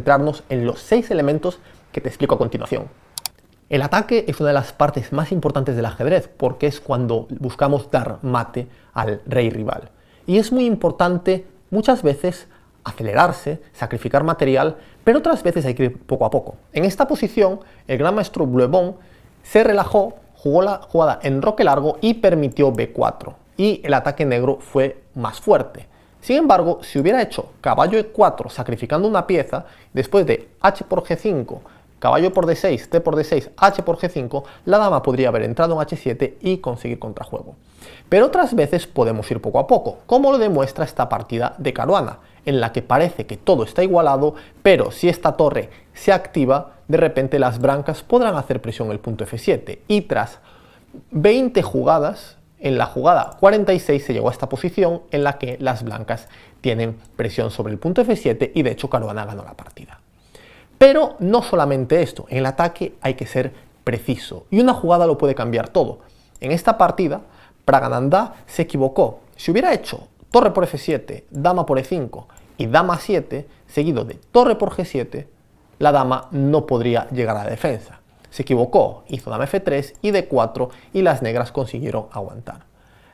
centrarnos en los 6 elementos que te explico a continuación. El ataque es una de las partes más importantes del ajedrez porque es cuando buscamos dar mate al rey rival. Y es muy importante muchas veces acelerarse, sacrificar material, pero otras veces hay que ir poco a poco. En esta posición, el gran maestro Blue Bon se relajó, jugó la jugada en roque largo y permitió b4. Y el ataque negro fue más fuerte. Sin embargo, si hubiera hecho caballo e4 sacrificando una pieza, después de h por g5, caballo por d6, t por d6, h por g5, la dama podría haber entrado en h7 y conseguir contrajuego. Pero otras veces podemos ir poco a poco, como lo demuestra esta partida de Caruana, en la que parece que todo está igualado, pero si esta torre se activa, de repente las blancas podrán hacer presión en el punto f7, y tras 20 jugadas, en la jugada 46 se llegó a esta posición en la que las blancas tienen presión sobre el punto f7 y de hecho Caruana ganó la partida. Pero no solamente esto, en el ataque hay que ser preciso y una jugada lo puede cambiar todo. En esta partida, Praggnanandhaa se equivocó. Si hubiera hecho torre por f7, dama por e5 y dama a 7, seguido de torre por g7, la dama no podría llegar a la defensa. Se equivocó, hizo dama f3 y d4 y las negras consiguieron aguantar.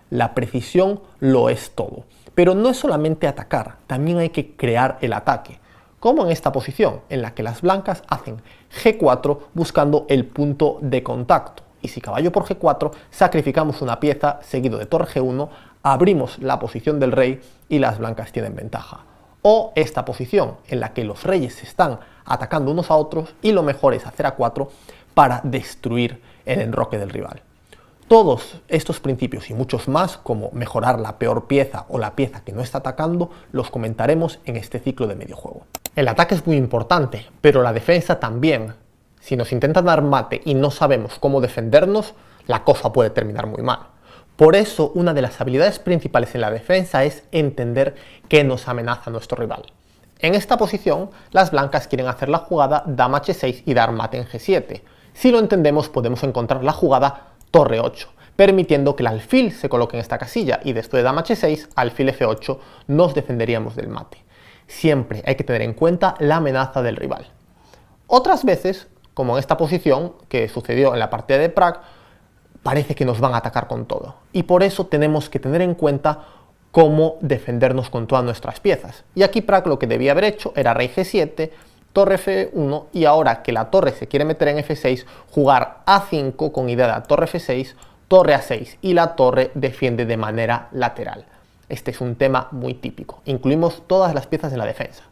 La precisión lo es todo, pero no es solamente atacar, también hay que crear el ataque. Como en esta posición, en la que las blancas hacen g4 buscando el punto de contacto. Y si caballo por g4, sacrificamos una pieza seguido de torre g1, abrimos la posición del rey y las blancas tienen ventaja. O esta posición, en la que los reyes se están atacando unos a otros y lo mejor es hacer a4 para destruir el enroque del rival. Todos estos principios y muchos más, como mejorar la peor pieza o la pieza que no está atacando, los comentaremos en este ciclo de medio juego. El ataque es muy importante, pero la defensa también. Si nos intentan dar mate y no sabemos cómo defendernos, la cosa puede terminar muy mal. Por eso, una de las habilidades principales en la defensa es entender qué nos amenaza nuestro rival. En esta posición, las blancas quieren hacer la jugada dama h6 y dar mate en g7. Si lo entendemos, podemos encontrar la jugada torre 8, permitiendo que el alfil se coloque en esta casilla y después de dama h6, alfil f8, nos defenderíamos del mate. Siempre hay que tener en cuenta la amenaza del rival. Otras veces, como en esta posición que sucedió en la partida de Prag, parece que nos van a atacar con todo. Y por eso tenemos que tener en cuenta cómo defendernos con todas nuestras piezas. Y aquí Prag lo que debía haber hecho era rey g7, torre f1 y ahora que la torre se quiere meter en f6, jugar a5 con idea de torre f6, torre a6 y la torre defiende de manera lateral. Este es un tema muy típico. Incluimos todas las piezas en la defensa.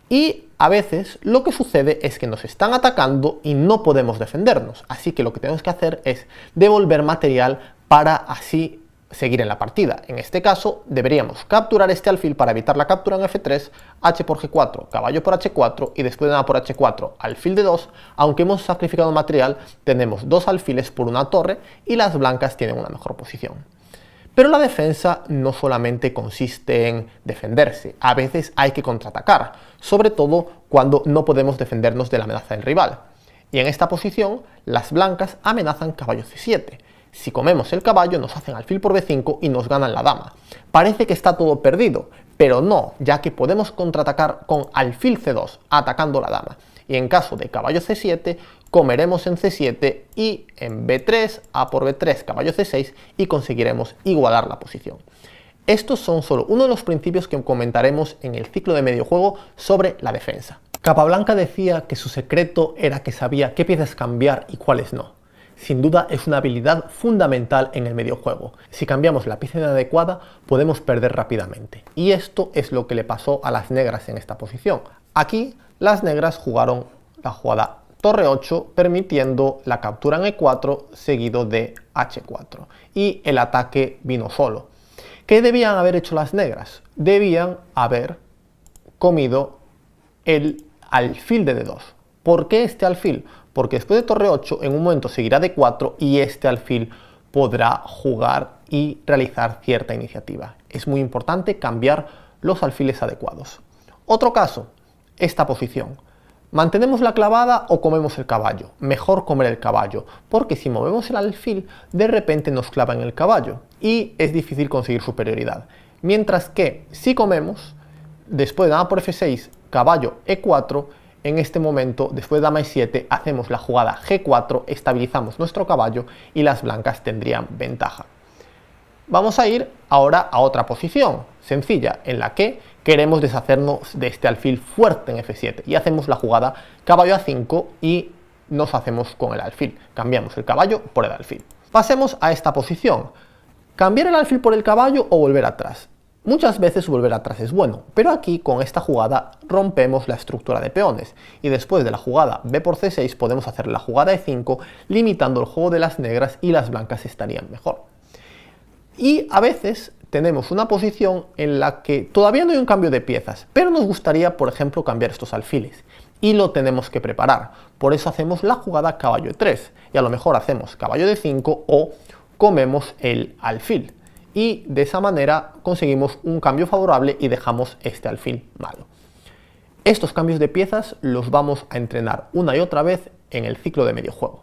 Y a veces lo que sucede es que nos están atacando y no podemos defendernos. Así que lo que tenemos que hacer es devolver material para así seguir en la partida. En este caso deberíamos capturar este alfil para evitar la captura en f3, h por g4, caballo por h4 y después de dama por h4, alfil de 2. Aunque hemos sacrificado material, tenemos dos alfiles por una torre y las blancas tienen una mejor posición. Pero la defensa no solamente consiste en defenderse, a veces hay que contraatacar, sobre todo cuando no podemos defendernos de la amenaza del rival. Y en esta posición, las blancas amenazan caballo c7. Si comemos el caballo, nos hacen alfil por b5 y nos ganan la dama. Parece que está todo perdido, pero no, ya que podemos contraatacar con alfil c2, atacando la dama. Y en caso de caballo c7, comeremos en c7 y en b3, a por b3, caballo c6 y conseguiremos igualar la posición. Estos son solo uno de los principios que comentaremos en el ciclo de medio juego sobre la defensa. Capablanca decía que su secreto era que sabía qué piezas cambiar y cuáles no. Sin duda es una habilidad fundamental en el mediojuego. Si cambiamos la pieza inadecuada, podemos perder rápidamente. Y esto es lo que le pasó a las negras en esta posición. Aquí, las negras jugaron la jugada torre 8, permitiendo la captura en e4 seguido de h4. Y el ataque vino solo. ¿Qué debían haber hecho las negras? Debían haber comido el alfil de d2. ¿Por qué este alfil? Porque después de torre 8 en un momento seguirá d4 y este alfil podrá jugar y realizar cierta iniciativa. Es muy importante cambiar los alfiles adecuados. Otro caso, esta posición. ¿Mantenemos la clavada o comemos el caballo? Mejor comer el caballo, porque si movemos el alfil, de repente nos clava en el caballo y es difícil conseguir superioridad. Mientras que si comemos, después de dama por f6 caballo E4, en este momento, después de dama E7, hacemos la jugada G4, estabilizamos nuestro caballo y las blancas tendrían ventaja. Vamos a ir ahora a otra posición sencilla, en la que queremos deshacernos de este alfil fuerte en F7 y hacemos la jugada caballo A5 y nos hacemos con el alfil. Cambiamos el caballo por el alfil. Pasemos a esta posición. ¿Cambiar el alfil por el caballo o volver atrás? Muchas veces volver atrás es bueno, pero aquí con esta jugada rompemos la estructura de peones y después de la jugada B por C6 podemos hacer la jugada E5 limitando el juego de las negras y las blancas estarían mejor. Y a veces tenemos una posición en la que todavía no hay un cambio de piezas, pero nos gustaría, por ejemplo, cambiar estos alfiles y lo tenemos que preparar. Por eso hacemos la jugada caballo E3 y a lo mejor hacemos caballo D5 o comemos el alfil. Y de esa manera conseguimos un cambio favorable y dejamos este alfil malo. Estos cambios de piezas los vamos a entrenar una y otra vez en el ciclo de medio juego.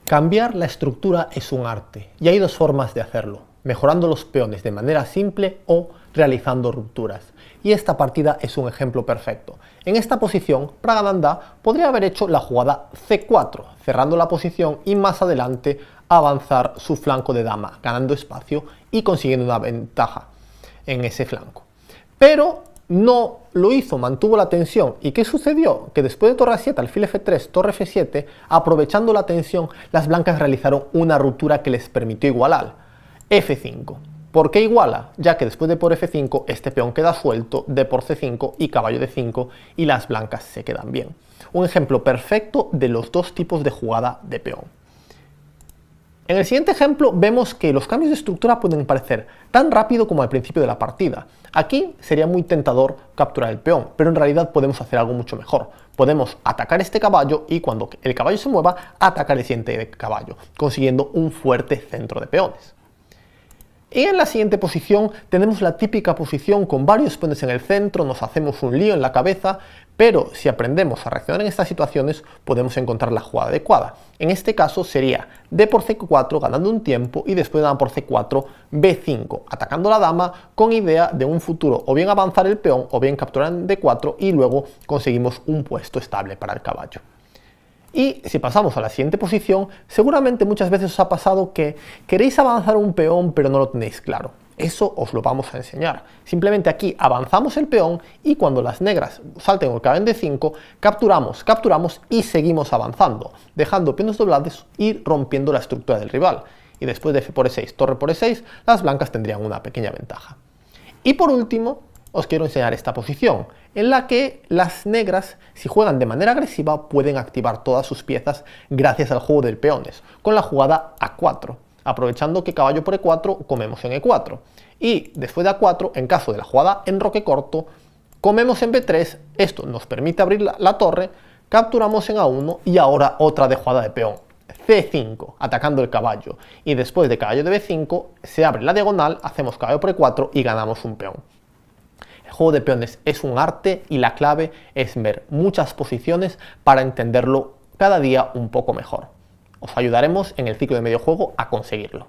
Cambiar la estructura es un arte y hay dos formas de hacerlo: mejorando los peones de manera simple o realizando rupturas. Y esta partida es un ejemplo perfecto. En esta posición, Pragananda podría haber hecho la jugada C4, cerrando la posición y más adelante avanzar su flanco de dama, ganando espacio y consiguiendo una ventaja en ese flanco. Pero no lo hizo, mantuvo la tensión. ¿Y qué sucedió? Que después de torre A7, alfil F3, torre F7, aprovechando la tensión, las blancas realizaron una ruptura que les permitió igualar. F5. ¿Por qué iguala? Ya que después de por F5 este peón queda suelto, D por C5 y caballo D5 y las blancas se quedan bien. Un ejemplo perfecto de los dos tipos de jugada de peón. En el siguiente ejemplo vemos que los cambios de estructura pueden parecer tan rápido como al principio de la partida. Aquí sería muy tentador capturar el peón, pero en realidad podemos hacer algo mucho mejor. Podemos atacar este caballo y cuando el caballo se mueva, atacar el siguiente caballo, consiguiendo un fuerte centro de peones. Y en la siguiente posición tenemos la típica posición con varios peones en el centro, nos hacemos un lío en la cabeza, pero si aprendemos a reaccionar en estas situaciones podemos encontrar la jugada adecuada. En este caso sería D por C4 ganando un tiempo y después de dama por C4 B5, atacando la dama con idea de un futuro o bien avanzar el peón o bien capturar en D4 y luego conseguimos un puesto estable para el caballo. Y si pasamos a la siguiente posición, seguramente muchas veces os ha pasado que queréis avanzar un peón pero no lo tenéis claro. Eso os lo vamos a enseñar. Simplemente aquí avanzamos el peón y cuando las negras salten o caben de 5, capturamos y seguimos avanzando, dejando peones doblados y rompiendo la estructura del rival. Y después de F por E6, torre por E6, las blancas tendrían una pequeña ventaja. Y por último, os quiero enseñar esta posición, en la que las negras, si juegan de manera agresiva, pueden activar todas sus piezas gracias al juego del peones, con la jugada A4, aprovechando que caballo por E4 comemos en E4. Y después de A4, en caso de la jugada enroque corto, comemos en B3, esto nos permite abrir la torre, capturamos en A1 y ahora otra de jugada de peón. C5, atacando el caballo, y después de caballo de B5, se abre la diagonal, hacemos caballo por E4 y ganamos un peón. El juego de peones es un arte y la clave es ver muchas posiciones para entenderlo cada día un poco mejor. Os ayudaremos en el ciclo de medio juego a conseguirlo.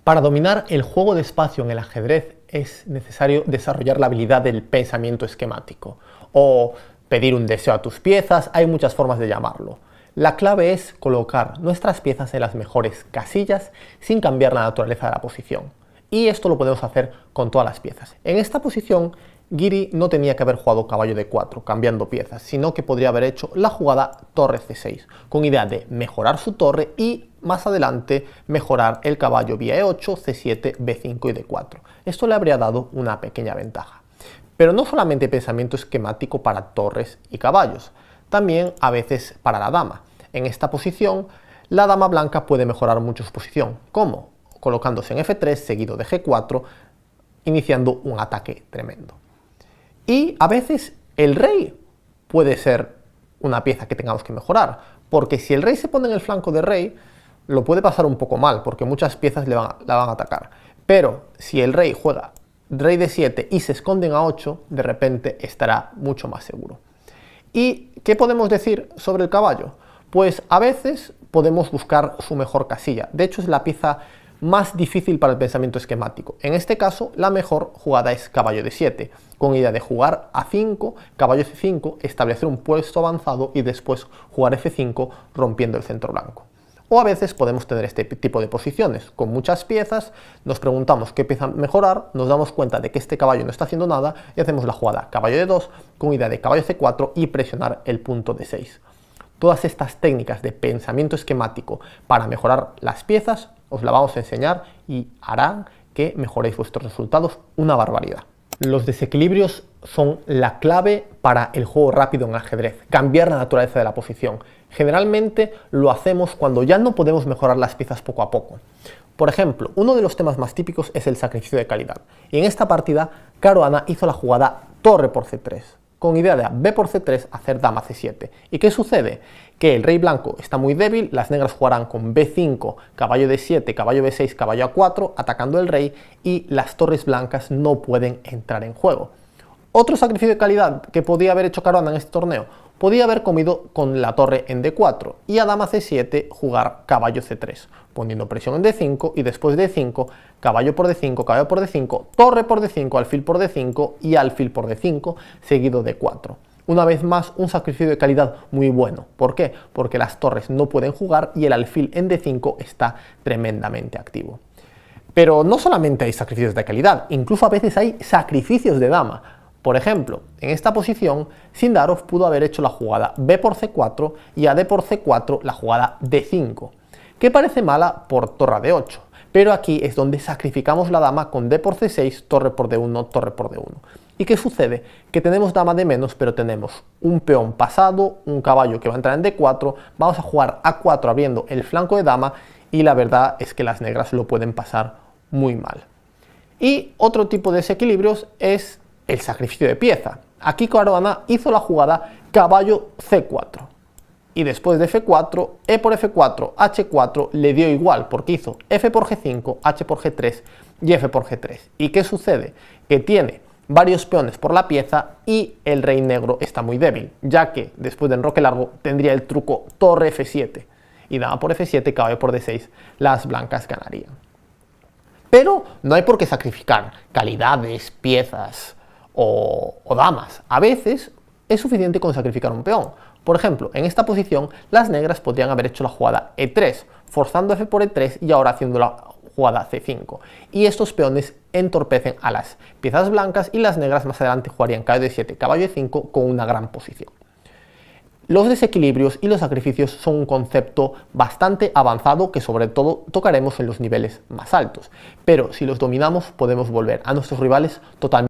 Para dominar el juego de espacio en el ajedrez es necesario desarrollar la habilidad del pensamiento esquemático o pedir un deseo a tus piezas, hay muchas formas de llamarlo. La clave es colocar nuestras piezas en las mejores casillas sin cambiar la naturaleza de la posición. Y esto lo podemos hacer con todas las piezas. En esta posición, Giri no tenía que haber jugado caballo D4 cambiando piezas, sino que podría haber hecho la jugada torre C6, con idea de mejorar su torre y más adelante mejorar el caballo vía E8, C7, B5 y D4. Esto le habría dado una pequeña ventaja. Pero no solamente pensamiento esquemático para torres y caballos, también a veces para la dama. En esta posición, la dama blanca puede mejorar mucho su posición. ¿Cómo? Colocándose en F3 seguido de G4, iniciando un ataque tremendo. Y a veces el rey puede ser una pieza que tengamos que mejorar, porque si el rey se pone en el flanco de rey, lo puede pasar un poco mal, porque muchas piezas la van a atacar. Pero si el rey juega rey de 7 y se esconde en A8, de repente estará mucho más seguro. ¿Y qué podemos decir sobre el caballo? Pues a veces podemos buscar su mejor casilla. De hecho, es la pieza más difícil para el pensamiento esquemático. En este caso, la mejor jugada es caballo d7, con idea de jugar a5, caballo c5, establecer un puesto avanzado y después jugar f5 rompiendo el centro blanco. O a veces podemos tener este tipo de posiciones, con muchas piezas, nos preguntamos qué pieza mejorar, nos damos cuenta de que este caballo no está haciendo nada y hacemos la jugada caballo d2 con idea de caballo c4 y presionar el punto d6. Todas estas técnicas de pensamiento esquemático para mejorar las piezas os la vamos a enseñar y harán que mejoréis vuestros resultados una barbaridad. Los desequilibrios son la clave para el juego rápido en ajedrez, cambiar la naturaleza de la posición. Generalmente lo hacemos cuando ya no podemos mejorar las piezas poco a poco. Por ejemplo, uno de los temas más típicos es el sacrificio de calidad. Y en esta partida, Caruana hizo la jugada torre por c3, con idea de b por c3 hacer dama c7. ¿Y qué sucede? Que el rey blanco está muy débil, las negras jugarán con b5, caballo d7, caballo b6, caballo a4, atacando el rey y las torres blancas no pueden entrar en juego. Otro sacrificio de calidad que podía haber hecho Caruana en este torneo, podía haber comido con la torre en d4 y a dama c7 jugar caballo c3, poniendo presión en d5 y después de d5, caballo por d5, caballo por d5, torre por d5, alfil por d5 y alfil por d5, seguido de 4. Una vez más, un sacrificio de calidad muy bueno. ¿Por qué? Porque las torres no pueden jugar y el alfil en d5 está tremendamente activo. Pero no solamente hay sacrificios de calidad, incluso a veces hay sacrificios de dama. Por ejemplo, en esta posición, Sindarov pudo haber hecho la jugada b por c4 y a d por c4 la jugada d5, que parece mala por torre a d8, pero aquí es donde sacrificamos la dama con d por c6, torre por d1, torre por d1. ¿Y qué sucede? Que tenemos dama de menos, pero tenemos un peón pasado, un caballo que va a entrar en d4, vamos a jugar a4 abriendo el flanco de dama y la verdad es que las negras lo pueden pasar muy mal. Y otro tipo de desequilibrios es el sacrificio de pieza. Aquí Caruana hizo la jugada caballo c4 y después de f4, e por f4, h4 le dio igual porque hizo f por g5, h por g3 y f por g3. ¿Y qué sucede? Que tiene varios peones por la pieza y el rey negro está muy débil, ya que después de enroque largo tendría el truco torre f7 y dama por f7, caballo por d6, las blancas ganarían. Pero no hay por qué sacrificar calidades, piezas o damas. A veces es suficiente con sacrificar un peón. Por ejemplo, en esta posición las negras podrían haber hecho la jugada e3, forzando f por e3 y ahora haciendo la jugada c5. Y estos peones entorpecen a las piezas blancas y las negras más adelante jugarían caballo d7, caballo e5 con una gran posición. Los desequilibrios y los sacrificios son un concepto bastante avanzado que sobre todo tocaremos en los niveles más altos, pero si los dominamos podemos volver a nuestros rivales totalmente